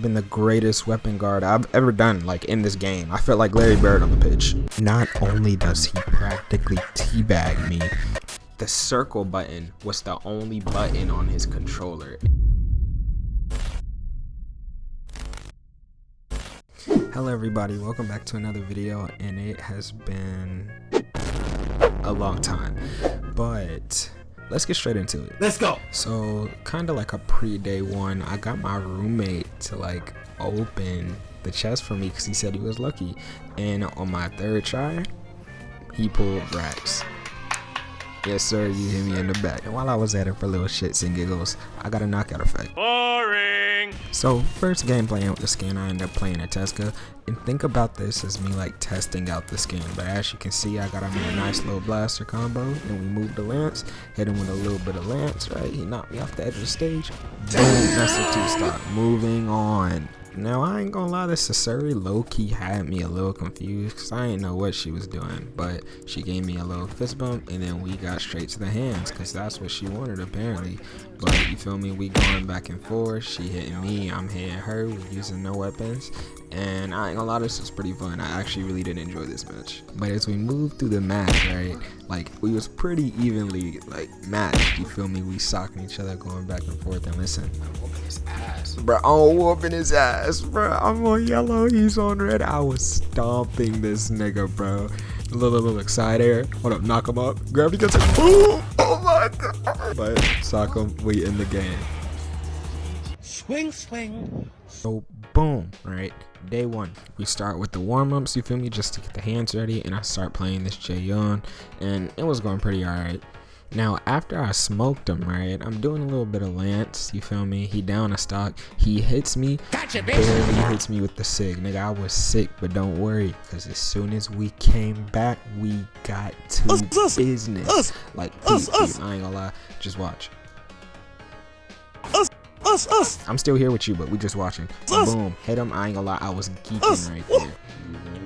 Been the greatest weapon guard I've ever done, like, in this game. I felt like Larry Bird on the pitch. Not only does he practically teabag me, the circle button was the only button on his controller. Hello everybody, welcome back to another video, and it has been a long time, but let's get straight into it. Let's go. So kind of like a pre-day one, I got my roommate to like open the chest for me because he said he was lucky, and on my third try he pulled Vraxx. Yes sir, you hit me in the back. And while I was at it for little shits and giggles, I got a knockout effect. Boring. So first game playing with the skin, I ended up playing a Ciege, and think about this as me like testing out the skin. But as you can see, I got him in a nice little blaster combo, and we moved the lance, hit him with a little bit of lance, right? He knocked me off the edge of the stage. Boom, that's the 2-stock. Moving on. Now I ain't gonna lie, this Ciege low-key had me a little confused because I didn't know what she was doing, but she gave me a little fist bump and then we got straight to the hands because that's what she wanted apparently. But you feel me, we going back and forth, she hitting me, I'm hitting her, we using no weapons, and I ain't gonna lie, this was pretty fun. I actually really did enjoy this match. But as we moved through the match, right, like we was pretty evenly like matched, you feel me, we socking each other, going back and forth, and listen, I'm whooping his ass, bro, I'm whooping his ass, bro, I'm on yellow, he's on red, I was stomping this nigga, bro. Look, side air, hold up, knock him up, gravity gets it, boom, oh my god, but sock him, we in the game. Swing, swing. So boom, right, day one, we start with the warm-ups, you feel me, just to get the hands ready, and I start playing this Ciege, and it was going pretty alright. Now after I smoked him, right, I'm doing a little bit of lance, you feel me, he down a stock, he hits me, Gotcha, bitch. barely hits me with the Ciege, nigga, I was sick, but don't worry, because as soon as we came back, we got to business, like, peep, I ain't gonna lie, just watch. I'm still here with you, but we just watching. Boom, hit him, I ain't gonna lie, I was geeking right there.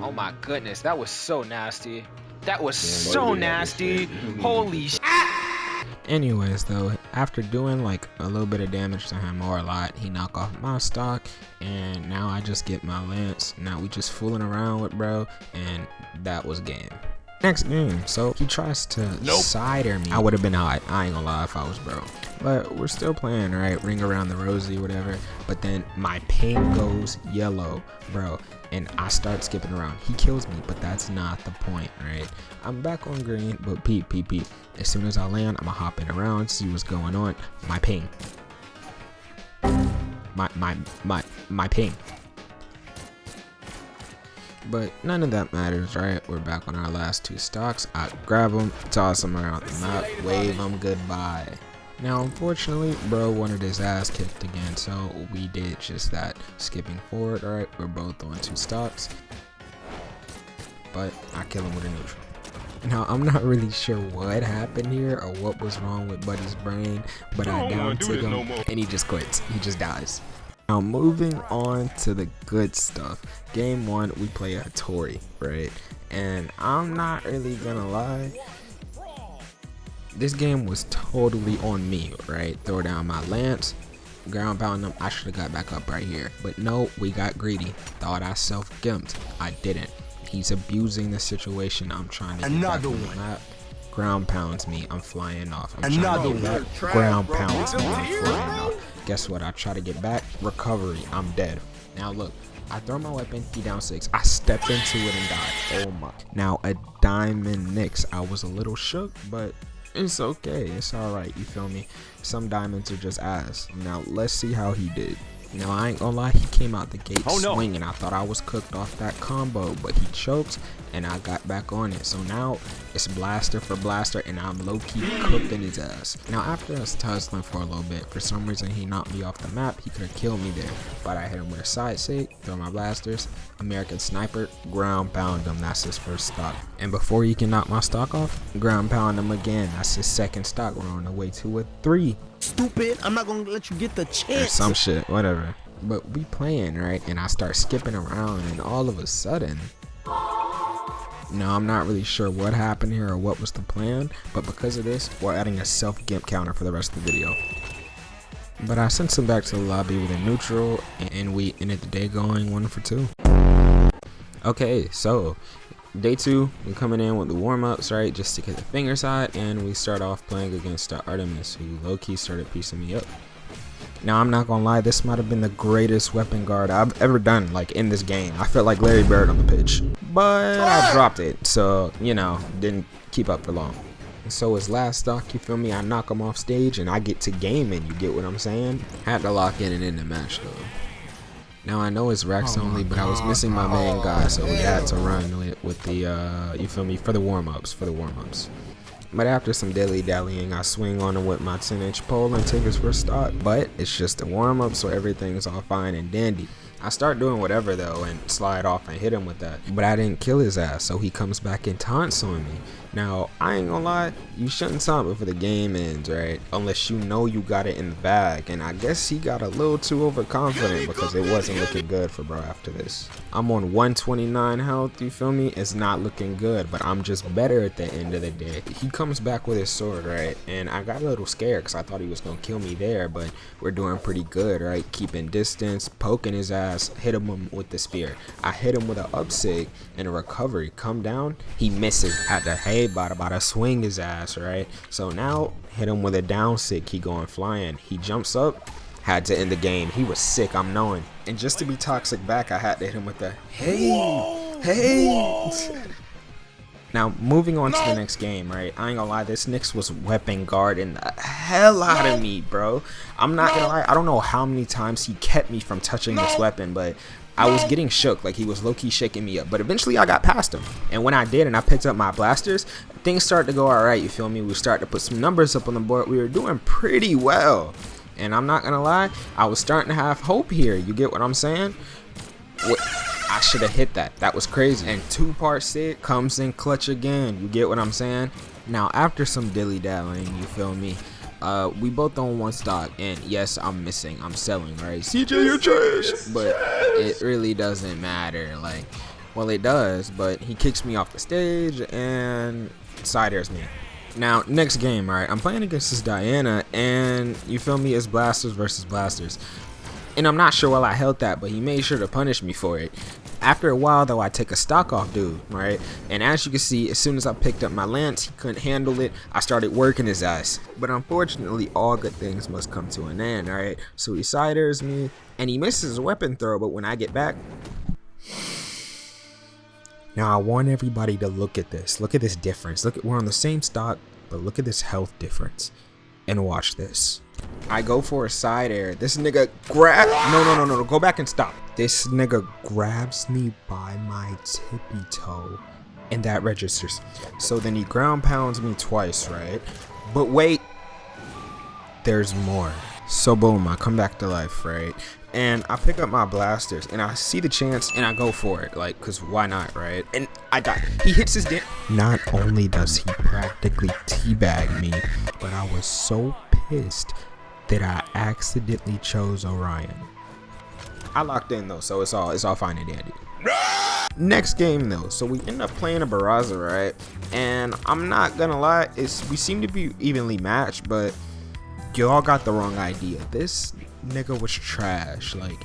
Oh my goodness, that was so nasty. That was so nasty. Holy sh**. Anyways though, after doing like a little bit of damage to him, or a lot, he knocked off my stock, and now I just get my lance. Now we just fooling around with bro, and that was game. Next game, so he tries to cider me. I would have been out, I ain't gonna lie, if I was bro. But we're still playing, right? Ring around the rosy, whatever. But then my ping goes yellow, bro, and I start skipping around. He kills me, but that's not the point, right? I'm back on green, but peep. As soon as I land, I'm hopping around, see what's going on. My ping. My ping. But none of that matters, right? We're back on our last 2 stocks. I grab them, toss them around the map, wave them goodbye. Now, unfortunately, bro wanted his ass kicked again, so we did just that. Skipping forward, alright, we're both on 2 stocks. But I kill him with a neutral. Now, I'm not really sure what happened here or what was wrong with Buddy's brain, but I down to him and he just quits. He just dies. Now moving on to the good stuff. Game 1, we play a Tori, right? And I'm not really gonna lie, this game was totally on me, right? Throw down my lance, ground pound them. I should have got back up right here, but no, we got greedy. Thought I self-gimped. I didn't. He's abusing the situation. I'm trying to get back on the map. Ground pounds me, I'm flying off. Ground pounds me, I'm flying off. Guess what? I try to get back. Recovery, I'm dead. Now look, I throw my weapon, he down 6. I stepped into it and died. Oh my. Now a diamond nicks. I was a little shook, but it's okay. It's alright, you feel me? Some diamonds are just ass. Now let's see how he did. Now I ain't gonna lie, he came out the gate swinging. I thought I was cooked off that combo, but he choked and I got back on it. So now it's blaster for blaster and I'm low-key cooking his ass. Now after us tussling for a little bit, for some reason he knocked me off the map. He could have killed me there, but I hit him with a side sig, throw my blasters, American sniper, ground pound him. That's his first stock. And before he can knock my stock off, ground pound him again. That's his second stock. We're on the way to a 3. Stupid, I'm not gonna let you get the chance. Or some shit, whatever. But we playing, right? And I start skipping around, and all of a sudden, now I'm not really sure what happened here or what was the plan, but because of this, we're adding a self-gimp counter for the rest of the video. but I sent him back to the lobby with a neutral, and we ended the day going 1 for 2. Okay, so day 2, we're coming in with the warm-ups, right, just to get the finger side, and we start off playing against Artemis, who low-key started piecing me up. Now, I'm not gonna lie, this might have been the greatest weapon guard I've ever done, like, in this game. I felt like Larry Bird on the pitch, but I dropped it, so, you know, didn't keep up for long. So his last stock, you feel me, I knock him off stage, and I get to gaming, you get what I'm saying? Had to lock in and end the match, though. Now, I know it's Vraxx only, but I was missing my main guy, so we had to run with the, you feel me, for the warm-ups, But after some dilly-dallying, I swing on him with my 10-inch pole and take his first stock. But it's just a warm-up, so everything's all fine and dandy. I start doing whatever, though, and slide off and hit him with that. But I didn't kill his ass, so he comes back and taunts on me. Now, I ain't gonna lie, you shouldn't taunt before the game ends, right? Unless you know you got it in the bag. And I guess he got a little too overconfident because it wasn't looking good for bro after this. I'm on 129 health, you feel me? It's not looking good, but I'm just better at the end of the day. He comes back with his sword, right? And I got a little scared because I thought he was gonna kill me there, but we're doing pretty good, right? Keeping distance, poking his ass, hit him with the spear. I hit him with an upsig and a recovery. Come down, he misses. Had to about to swing his ass, right? So now hit him with a down sick. He going flying. He jumps up. Had to end the game. He was sick, I'm knowing. And just to be toxic back, I had to hit him with the hey. Now moving on to the next game, right? I ain't gonna lie, this Nyx was weapon guarding the hell out of me, bro. I'm not gonna lie, I don't know how many times he kept me from touching this weapon, but I was getting shook, like he was low-key shaking me up. But eventually I got past him, and when I did and I picked up my blasters, things started to go alright, you feel me? We started to put some numbers up on the board. We were doing pretty well, and I'm not gonna lie, I was starting to have hope here. You get what I'm saying? I should have hit that. That was crazy. And 2-part Ciege comes in clutch again. You get what I'm saying? Now, after some dilly-dallying, you feel me? We both on 1 stock, and yes, I'm missing. I'm selling, right? Ciege, you're trash. But it really doesn't matter. Like, well, it does, but he kicks me off the stage and side airs me. Now, next game, right? I'm playing against this Diana, and you feel me? It's blasters versus blasters. And I'm not sure why I held that, but he made sure to punish me for it. After a while, though, I take a stock off dude, right? And as you can see, as soon as I picked up my lance, he couldn't handle it. I started working his ass. But unfortunately, all good things must come to an end, right? So he side airs me, and he misses a weapon throw, but when I get back... Now, I want everybody to look at this. Look at this difference. We're on the same stock, but look at this health difference. And watch this. I go for a side air. This nigga grab. No. Go back and stop. This nigga grabs me by my tippy toe, and that registers. So then he ground pounds me twice, right? But wait, there's more. So boom, I come back to life, right? And I pick up my blasters, and I see the chance, and I go for it, like, cause why not, right? And I got. He hits his damn. Not only does he practically teabag me, but I was so pissed that I accidentally chose Orion. I locked in though, so it's all fine and dandy. Next game though, so we end up playing a Barraza, right? And I'm not gonna lie, we seem to be evenly matched, but y'all got the wrong idea. This nigga was trash. Like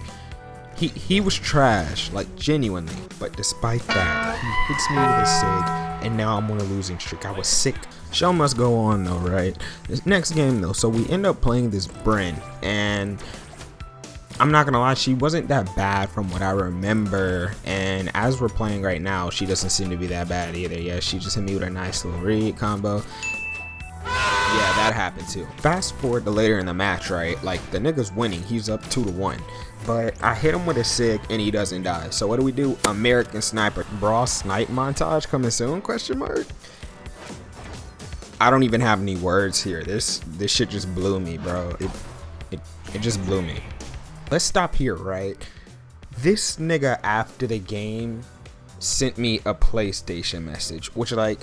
he was trash, like genuinely. But despite that, he hits me with a Ciege, and now I'm on a losing streak. I was sick. Show must go on though, right? This next game though, so we end up playing this Bryn, and I'm not gonna lie, she wasn't that bad from what I remember, and as we're playing right now, she doesn't seem to be that bad either. Yeah, she just hit me with a nice little read combo. Yeah, that happened too. Fast forward to later in the match, right? Like, the nigga's winning. He's up 2-1. But I hit him with a Ciege and he doesn't die. So what do? American Sniper. Brawl snipe montage coming soon? Question mark. I don't even have any words here. This shit just blew me, bro. It just blew me. Let's stop here, right? This nigga after the game sent me a PlayStation message, which, like,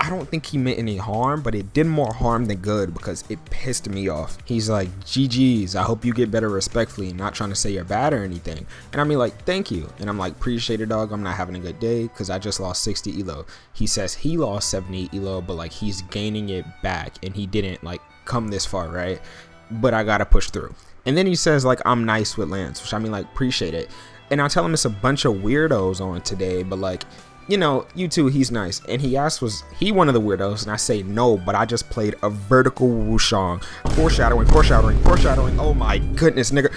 I don't think he meant any harm, but it did more harm than good because it pissed me off. He's like, GG's, I hope you get better respectfully, not trying to say you're bad or anything. And I mean, like, thank you. And I'm like, appreciate it, dog. I'm not having a good day because I just lost 60 elo. He says he lost 70 elo, but like he's gaining it back and he didn't like come this far, right? But I gotta push through. And then he says like I'm nice with Lance, which I mean like appreciate it. And I tell him it's a bunch of weirdos on today, but like, you know, you too, he's nice. And he asked, was he one of the weirdos? And I say no, but I just played a vertical wooshong. Foreshadowing. Oh my goodness, nigga.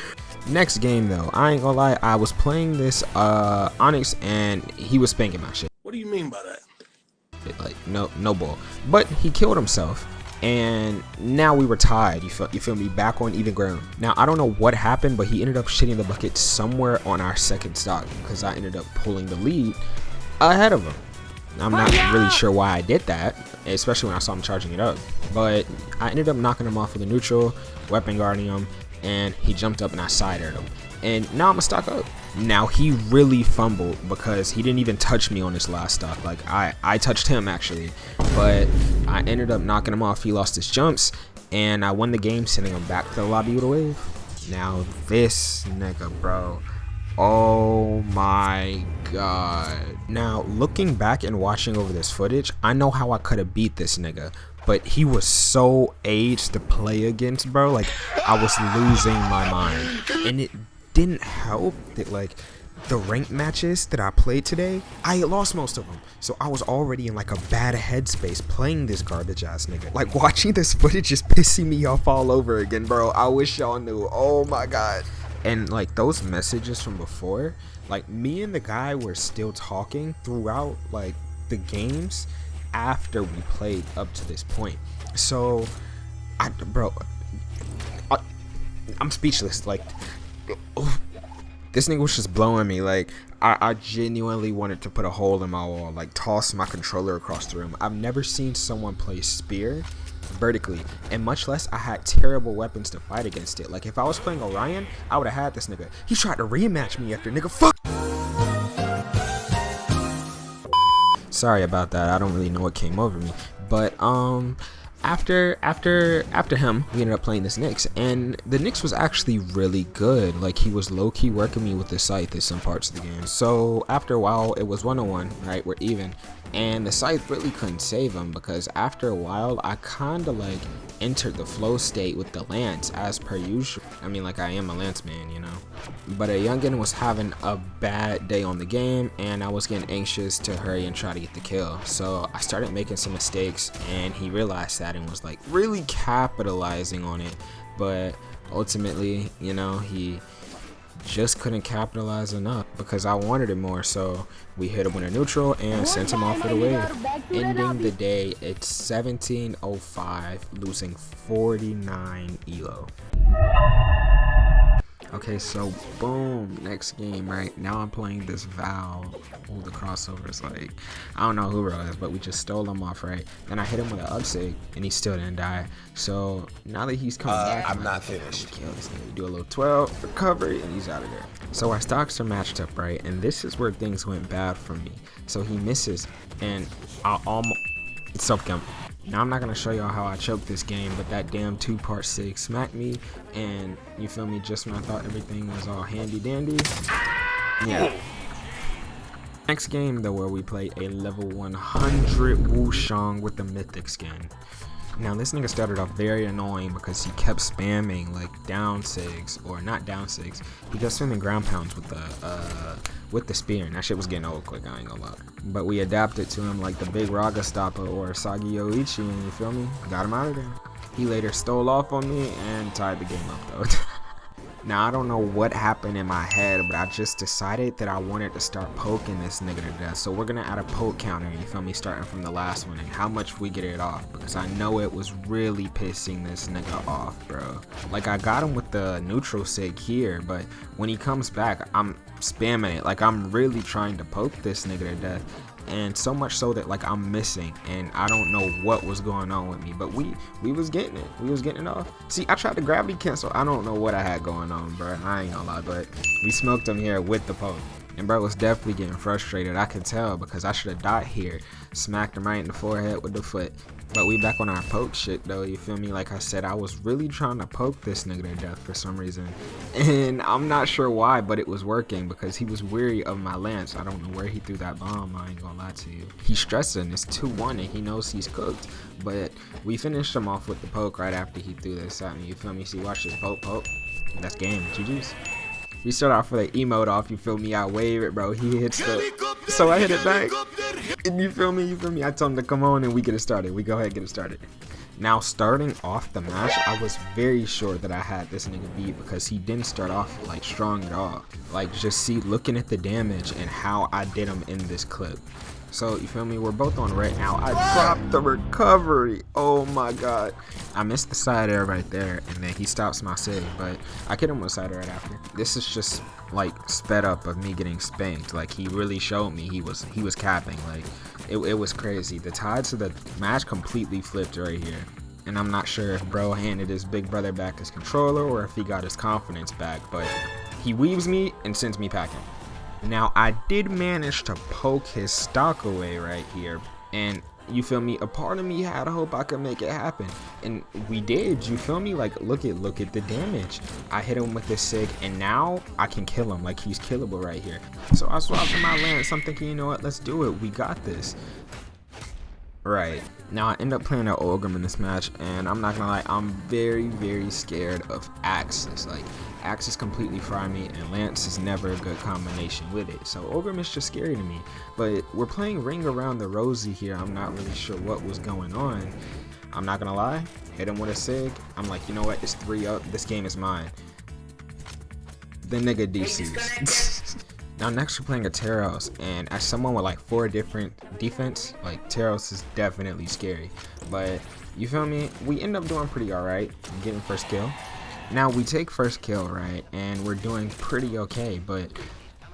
Next game though, I ain't gonna lie, I was playing this Onyx and he was spanking my shit. What do you mean by that? Like no bull. But he killed himself. And now we were tied, you feel me, back on even ground. Now I don't know what happened, but he ended up shitting the bucket somewhere on our second stock because I ended up pulling the lead ahead of him. I'm not really sure why I did that, especially when I saw him charging it up, but I ended up knocking him off with a neutral, weapon guarding him, and he jumped up and I side-aired him. And now I'm gonna stock up. Now he really fumbled because he didn't even touch me on this last stock. Like I touched him actually, but I ended up knocking him off. He lost his jumps and I won the game, sending him back to the lobby with a wave. Now this nigga, bro. Oh my god. Now looking back and watching over this footage, I know how I could have beat this nigga, but he was so aged to play against, bro. Like I was losing my mind. And it didn't help that like the ranked matches that I played today, I lost most of them. So I was already in like a bad headspace playing this garbage ass nigga. Like watching this footage is pissing me off all over again, bro. I wish y'all knew. Oh my god. And like those messages from before, like me and the guy were still talking throughout like the games after we played up to this point. So I'm speechless. Like this nigga was just blowing me. Like I genuinely wanted to put a hole in my wall, like toss my controller across the room. I've never seen someone play spear vertically, and much less I had terrible weapons to fight against it. Like if I was playing Orion, I would have had this nigga. He tried to rematch me after, nigga, fuck. Sorry about that, I don't really know what came over me, but after him, we ended up playing this Nyx, and the Nyx was actually really good. Like he was low-key working me with the scythe in some parts of the game. So after a while, it was 1-1, right? We're even, and the scythe really couldn't save him because after a while, I kind of like entered the flow state with the lance as per usual. I mean, like I am a lance man, you know. But a youngin was having a bad day on the game, and I was getting anxious to hurry and try to get the kill. So I started making some mistakes, and he realized that and was like really capitalizing on it. But ultimately, you know, he just couldn't capitalize enough because I wanted it more. So we hit him with a neutral and sent him off with a wave, ending the day at 17:05, losing 49 elo. Okay, so boom, next game, right? Now I'm playing this Val. Oh, the crossovers, like, I don't know who it is, but we just stole him off, right? Then I hit him with an upsig, and he still didn't die. So now that he's coming back, I'm not finished. Kill this nigga. We do a little 12 recovery, and he's out of there. So our stocks are matched up, right? And this is where things went bad for me. So he misses, and I almost self-kill. Now I'm not gonna show y'all how I choked this game, but that damn 2-part 6 smacked me, and you feel me, just when I thought everything was all handy dandy. Yeah. Next game though, where we played a level 100 Wooshong with the mythic skin. Now this nigga started off very annoying because he kept spamming like down sigs, or not down sigs, he kept spamming ground pounds with the spear, and that shit was getting old quick, I ain't gonna lie. But we adapted to him like the big Raga Stopper or Sagiyoichi, and you feel me, got him out of there. He later stole off on me and tied the game up though. Now I don't know what happened in my head, but I just decided that I wanted to start poking this nigga to death. So we're gonna add a poke counter, you feel me, starting from the last one and how much we get it off, because I know it was really pissing this nigga off, bro. Like I got him with the neutral sig here, but when he comes back, I'm spamming it. Like I'm really trying to poke this nigga to death. And so much so that like I'm missing, and I don't know what was going on with me, but we was getting it. We was getting it off. See, I tried to gravity cancel. I don't know what I had going on, bro. I ain't gonna lie, but we smoked him here with the poke. And bro was definitely getting frustrated. I could tell because I should have died here. Smacked him right in the forehead with the foot. But we back on our poke shit though, you feel me? Like I said, I was really trying to poke this nigga to death for some reason. And I'm not sure why, but it was working because he was weary of my lance. I don't know where he threw that bomb, I ain't gonna lie to you. He's stressing, it's 2-1 and he knows he's cooked. But we finished him off with the poke right after he threw this at me, you feel me? See, watch this poke. That's game. GG's. We start off with an emote off, you feel me? I wave it, bro. He hits the... So I hit it back. And you feel me? I told him to come on and we get it started. We go ahead and get it started. Now, starting off the match, I was very sure that I had this nigga beat because he didn't start off, like, strong at all. Like, just see, looking at the damage and how I did him in this clip. So, you feel me? We're both on red now. I dropped the recovery. Oh, my God. I missed the side air right there, and then he stops my save, but I hit him with side air right after. This is just, like, sped up of me getting spanked. Like, he really showed me he was capping. Like, it was crazy. The tides of the match completely flipped right here. And I'm not sure if bro handed his big brother back his controller or if he got his confidence back, but he weaves me and sends me packing. Now, I did manage to poke his stock away right here, and you feel me, a part of me had hope I could make it happen, and we did. You feel me? Like, look at the damage. I hit him with this Ciege, and now I can kill him. Like, he's killable right here. So I swapped for my lance. I'm thinking, you know what, let's do it. We got this. Right now, I end up playing an Ogrim in this match, and I'm not gonna lie, I'm very, very scared of Axis. Like, Axis completely fry me, and Lance is never a good combination with it. So Ogrim is just scary to me. But we're playing Ring Around the Rosie here. I'm not really sure what was going on. I'm not gonna lie, hit him with a Ciege. I'm like, you know what? It's 3-up. This game is mine. The nigga DCs. Now next we're playing a Teros, and as someone with like 4 different defense, like Teros is definitely scary. But you feel me? We end up doing pretty alright, getting first kill. Now we take first kill, right, and we're doing pretty okay, but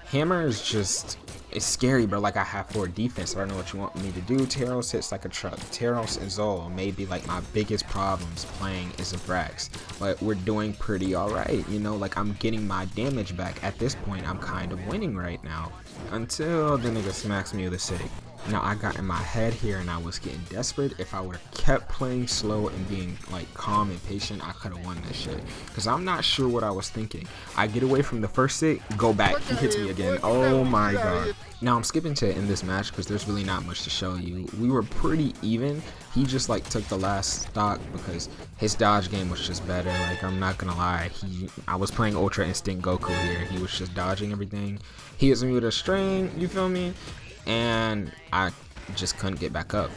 Hammer is just, it's scary, bro. Like, I have 4 defense, so I don't know what you want me to do. Teros hits like a truck. Teros and Zol may be like my biggest problems playing as a Vraxx, but we're doing pretty alright, you know, like I'm getting my damage back. At this point, I'm kind of winning right now, until the nigga smacks me with a Ciege. Now, I got in my head here and I was getting desperate. If I would have kept playing slow and being like calm and patient, I could have won this shit. Because I'm not sure what I was thinking. I get away from the first Ciege, go back, he hits me again. Oh my God. Now, I'm skipping to end this match because there's really not much to show you. We were pretty even. He just like took the last stock because his dodge game was just better. Like, I'm not gonna lie, I was playing Ultra Instinct Goku here. He was just dodging everything. He hits me with a string, you feel me? And I just couldn't get back up.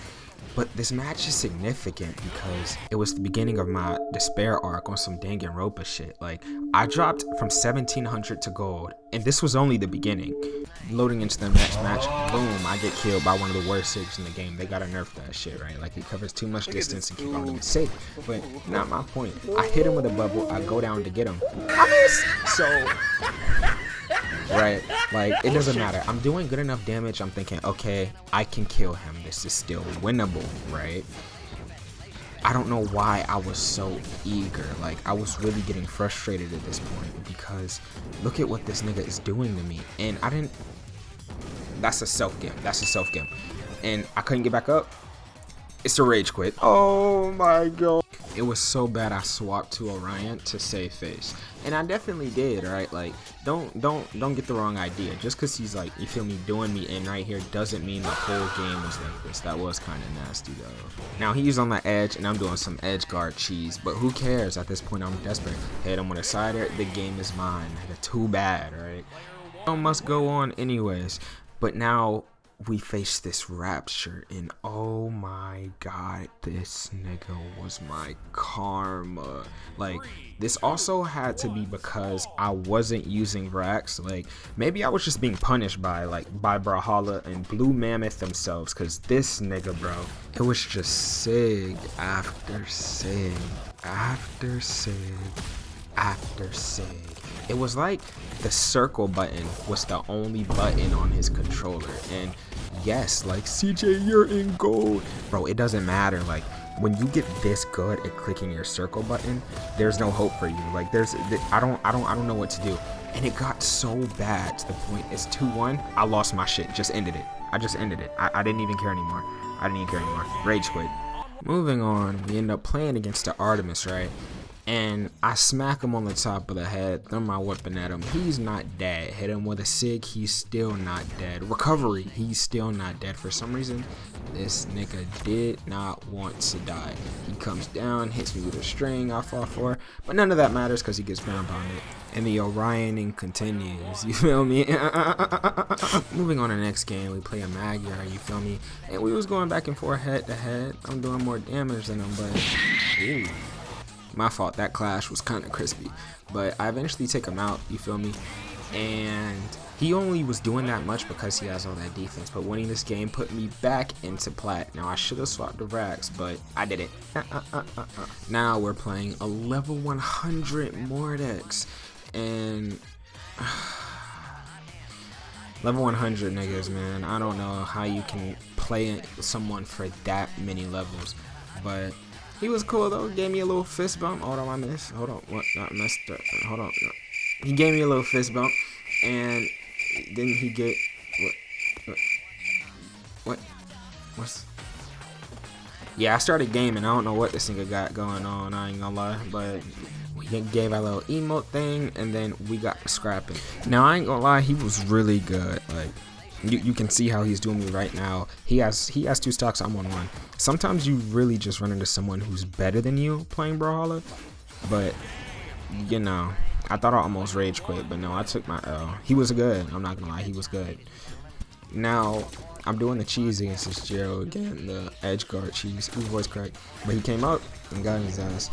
But this match is significant because it was the beginning of my despair arc on some Danganronpa shit. Like, I dropped from 1700 to gold, and this was only the beginning. Loading into the next match, boom, I get killed by one of the worst Cieges in the game. They gotta nerf that shit, right? Like, it covers too much distance and keep on doing safe. But not my point. I hit him with a bubble, I go down to get him. I miss! So... right, like, it doesn't matter. I'm doing good enough damage. I'm thinking, okay, I can kill him. This is still winnable, right? I don't know why I was so eager. Like, I was really getting frustrated at this point because look at what this nigga is doing to me. And I didn't... That's a self-game. That's a self-game. And I couldn't get back up. It's a rage quit. Oh my God. It was so bad I swapped to Orion to save face. And I definitely did, right? Like, don't get the wrong idea. Just because he's like, you feel me, doing me in right here doesn't mean the whole game was like this. That was kind of nasty though. Now he's on the edge and I'm doing some edge guard cheese, but who cares? At this point I'm desperate. Hit him with a sider, the game is mine. Too bad, right? I must go on anyways. But now we face this Rapture, and oh my God, this nigga was my karma. Like, this also had to be because I wasn't using Vraxx. Like, maybe I was just being punished by Brawlhalla and Blue Mammoth themselves, because this nigga, bro, it was just Ciege after Ciege after Ciege after Ciege. It was like the circle button was the only button on his controller. And yes, like, Ciege, you're in gold. Bro, it doesn't matter. Like, when you get this good at clicking your circle button, there's no hope for you. Like, I don't know what to do. And it got so bad to the point it's 2-1. I lost my shit. Just ended it. I just ended it. I didn't even care anymore. Rage quit. Moving on, we end up playing against the Artemis, right? and I smack him on the top of the head, throw my weapon at him. He's not dead. Hit him with a Ciege, he's still not dead. Recovery, he's still not dead. For some reason, this nigga did not want to die. He comes down, hits me with a string, I fall for, but none of that matters because he gets ground pounded. And the Orioning continues, you feel me? Moving on to the next game, we play a Magyar, you feel me? And we was going back and forth head to head. I'm doing more damage than him, but ooh. My fault, that clash was kind of crispy, but I eventually take him out, you feel me? And he only was doing that much because he has all that defense, but winning this game put me back into plat. Now I should have swapped the Vraxx, but I didn't. Now we're playing a level 100 Mordex, and level 100 niggas, man. I don't know how you can play someone for that many levels, but he was cool though. Gave me a little fist bump. Hold on, I missed. Hold on, what? Not messed up. Hold on. No. He gave me a little fist bump, and didn't he get what's? Yeah, I started gaming. I don't know what this nigga got going on. I ain't gonna lie, but he gave a little emote thing, and then we got scrapping. Now I ain't gonna lie, he was really good. Like, you can see how he's doing me right now. He has 2 stocks, I'm on 1. Sometimes you really just run into someone who's better than you playing Brawlhalla, but you know, I thought I almost rage quit, but no, I took my L. He was good, I'm not gonna lie, he was good. Now I'm doing the Ciege against this Gerald again, the edge guard Ciege. His voice cracked, but he came up and got his ass.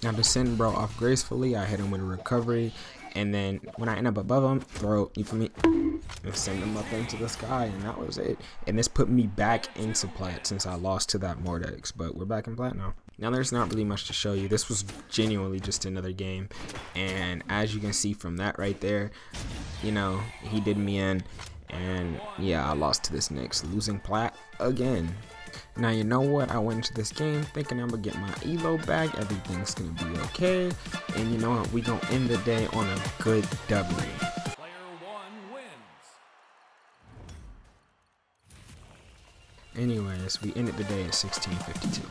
Now to send bro off gracefully, I hit him with a recovery, and then when I end up above him, throw, you feel me, and send him up into the sky, and that was it. And this put me back into plat since I lost to that Mordex, but we're back in plat now. Now there's not really much to show you. This was genuinely just another game, and as you can see from that right there, you know, he did me in, and yeah, I lost to this Nyx, losing plat again. Now you know what, I went into this game thinking I'm gonna get my elo back, everything's gonna be okay, and you know what, we gonna end the day on a good W. Anyways, we ended the day at 16:52.